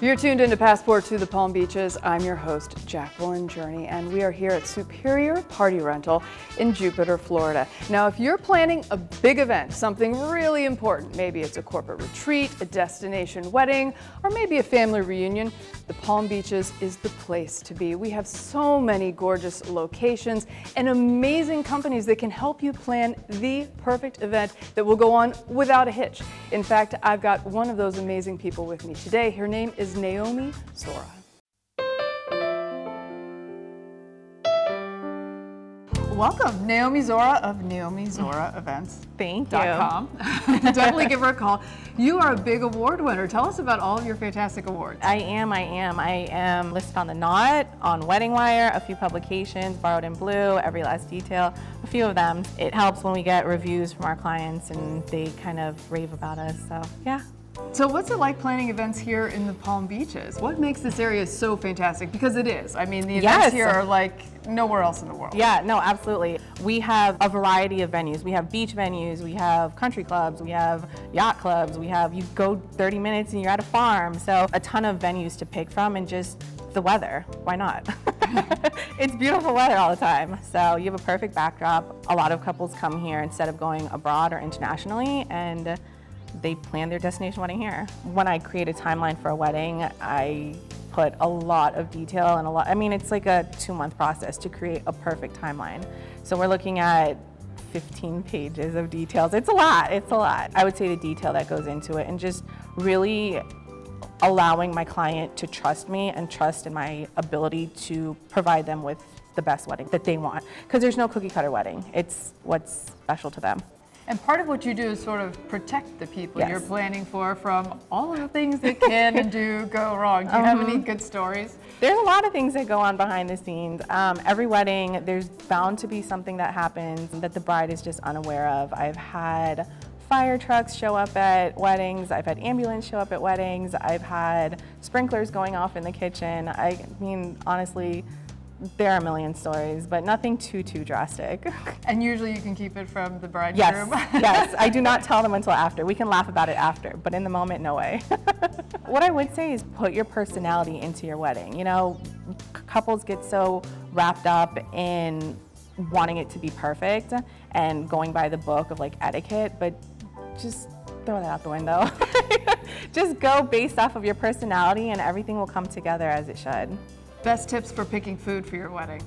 You're tuned into Passport to the Palm Beaches. I'm your host, Jacqueline Journey, and we are here at Superior Party Rental in Jupiter, Florida. Now, if you're planning a big event, something really important, maybe it's a corporate retreat, a destination wedding, or maybe a family reunion, the Palm Beaches is the place to be. We have so many gorgeous locations and amazing companies that can help you plan the perfect event that will go on without a hitch. In fact, I've got one of those amazing people with me today. Her name is Naomi Zora. Welcome, Naomi Zora of Naomi Zora Events. Thank you. Definitely give her a call. You are a big award winner. Tell us about all of your fantastic awards. I am listed on The Knot, on Wedding Wire, a few publications, Borrowed in Blue, Every Last Detail, a few of them. It helps when we get reviews from our clients and they kind of rave about us, so yeah. So what's it like planning events here in the Palm Beaches? What makes this area so fantastic? Because it is. I mean, the events here are like nowhere else in the world. Yeah, no, absolutely. We have a variety of venues. We have beach venues, we have country clubs, we have yacht clubs, you go 30 minutes and you're at a farm. So a ton of venues to pick from, and just the weather. Why not? It's beautiful weather all the time. So you have a perfect backdrop. A lot of couples come here instead of going abroad or internationally, and they plan their destination wedding here. When I create a timeline for a wedding, I put a lot of detail and it's like a 2-month process to create a perfect timeline. So we're looking at 15 pages of details. It's a lot. I would say the detail that goes into it, and just really allowing my client to trust me and trust in my ability to provide them with the best wedding that they want. Because there's no cookie cutter wedding. It's what's special to them. And part of what you do is sort of protect the people Yes. you're planning for from all of the things that can and do go wrong. Do you have any good stories? There's a lot of things that go on behind the scenes. Every wedding, there's bound to be something that happens that the bride is just unaware of. I've had fire trucks show up at weddings. I've had ambulance show up at weddings. I've had sprinklers going off in the kitchen. I mean, honestly, there are a million stories, but nothing too drastic. And usually you can keep it from the bridegroom? Yes, I do not tell them until after. We can laugh about it after, but in the moment, no way. What I would say is put your personality into your wedding. You know, couples get so wrapped up in wanting it to be perfect and going by the book of like etiquette, but just throw that out the window. Just go based off of your personality and everything will come together as it should. Best tips for picking food for your wedding?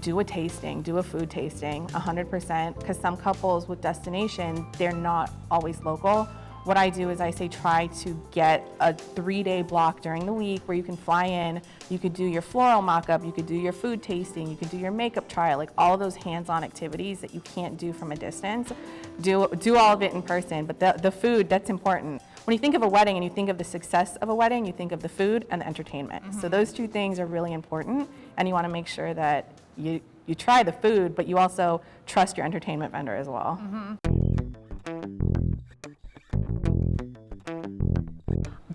Do a tasting, do a food tasting, 100%, because some couples with destination, they're not always local. What I do is I say try to get a 3-day block during the week where you can fly in, you could do your floral mock-up, you could do your food tasting, you could do your makeup trial, like all of those hands-on activities that you can't do from a distance. Do all of it in person, but the food, that's important. When you think of a wedding and you think of the success of a wedding, you think of the food and the entertainment. So those two things are really important, and you want to make sure that you try the food, but you also trust your entertainment vendor as well.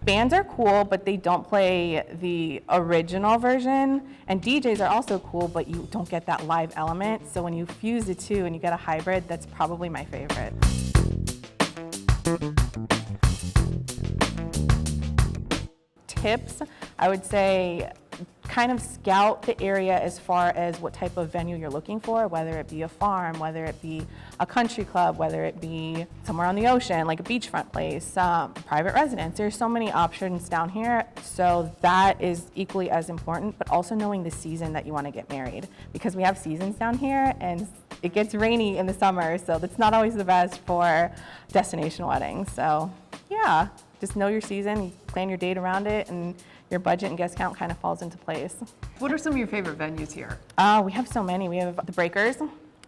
Bands are cool, but they don't play the original version, and DJs are also cool, but you don't get that live element. So when you fuse the two and you get a hybrid, that's probably my favorite. Tips, I would say kind of scout the area as far as what type of venue you're looking for, whether it be a farm, whether it be a country club, whether it be somewhere on the ocean, like a beachfront place, private residence. There's so many options down here, so that is equally as important, but also knowing the season that you want to get married, because we have seasons down here and it gets rainy in the summer, so that's not always the best for destination weddings. So yeah, just know your season, plan your date around it, and your budget and guest count kind of falls into place. What are some of your favorite venues here? We have so many. We have the Breakers,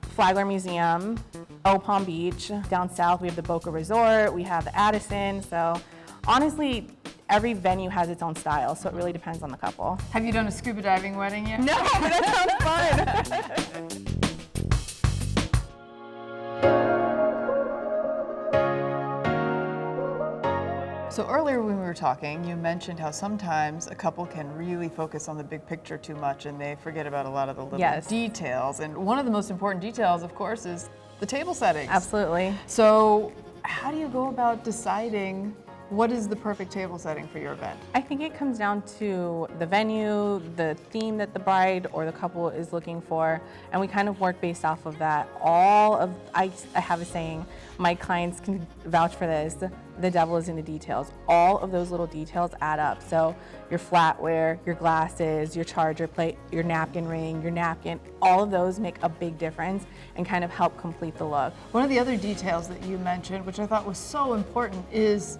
Flagler Museum, Palm Beach. Down south, we have the Boca Resort, we have the Addison. So honestly, every venue has its own style, so it really depends on the couple. Have you done a scuba diving wedding yet? No, but that sounds fun. So earlier when we were talking, you mentioned how sometimes a couple can really focus on the big picture too much and they forget about a lot of the little details. And one of the most important details, of course, is the table settings. Absolutely. So how do you go about deciding What is the perfect table setting for your event? I think it comes down to the venue, the theme that the bride or the couple is looking for, and we kind of work based off of that. I have a saying, my clients can vouch for this, the devil is in the details. All of those little details add up. So your flatware, your glasses, your charger plate, your napkin ring, your napkin, all of those make a big difference and kind of help complete the look. One of the other details that you mentioned, which I thought was so important, is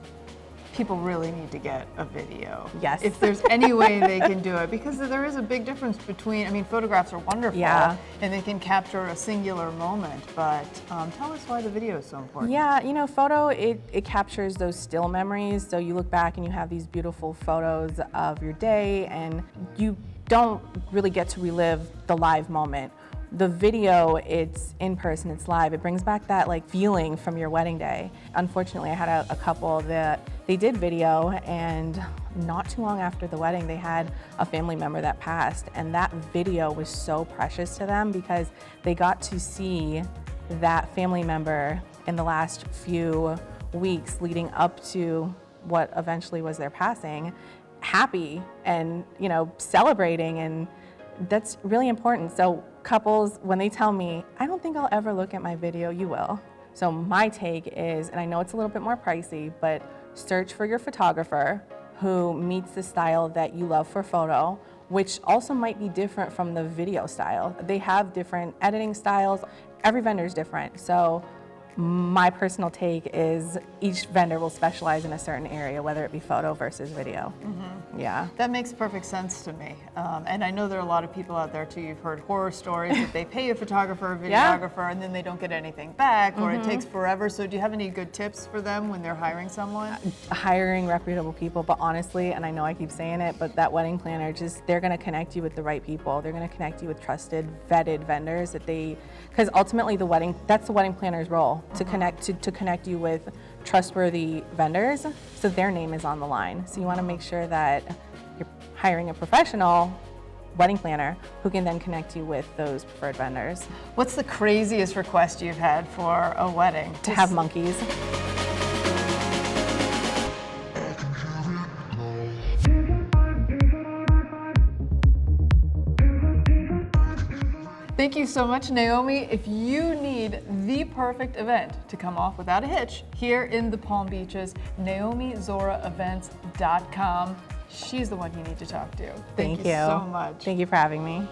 people really need to get a video. Yes. If there's any way they can do it, because there is a big difference between, I mean, photographs are wonderful, Yeah. and they can capture a singular moment, but tell us why the video is so important. Yeah, you know, photo, it captures those still memories. So you look back and you have these beautiful photos of your day, and you don't really get to relive the live moment. The video, it's in person, it's live. It brings back that like feeling from your wedding day. Unfortunately, I had a couple that they did video, and not too long after the wedding, they had a family member that passed, and that video was so precious to them because they got to see that family member in the last few weeks leading up to what eventually was their passing, happy and, you know, celebrating, and that's really important. So couples, when they tell me, I don't think I'll ever look at my video, you will. So my take is, and I know it's a little bit more pricey, but search for your photographer who meets the style that you love for photo, which also might be different from the video style. They have different editing styles. Every vendor is different. So my personal take is each vendor will specialize in a certain area, whether it be photo versus video. Mm-hmm. Yeah. That makes perfect sense to me. And I know there are a lot of people out there too, you've heard horror stories that they pay a photographer or videographer and then they don't get anything back, or it takes forever. So do you have any good tips for them when they're hiring someone? Hiring reputable people, but honestly, and I know I keep saying it, but that wedding planner, they're gonna connect you with the right people. They're gonna connect you with trusted, vetted vendors because ultimately that's the wedding planner's role, to connect you with trustworthy vendors, so their name is on the line. So you want to make sure that you're hiring a professional wedding planner who can then connect you with those preferred vendors. What's the craziest request you've had for a wedding? To have monkeys. Thank you so much, Naomi. If you need the perfect event to come off without a hitch here in the Palm Beaches, NaomiZoraEvents.com. She's the one you need to talk to. Thank you so much. Thank you for having me.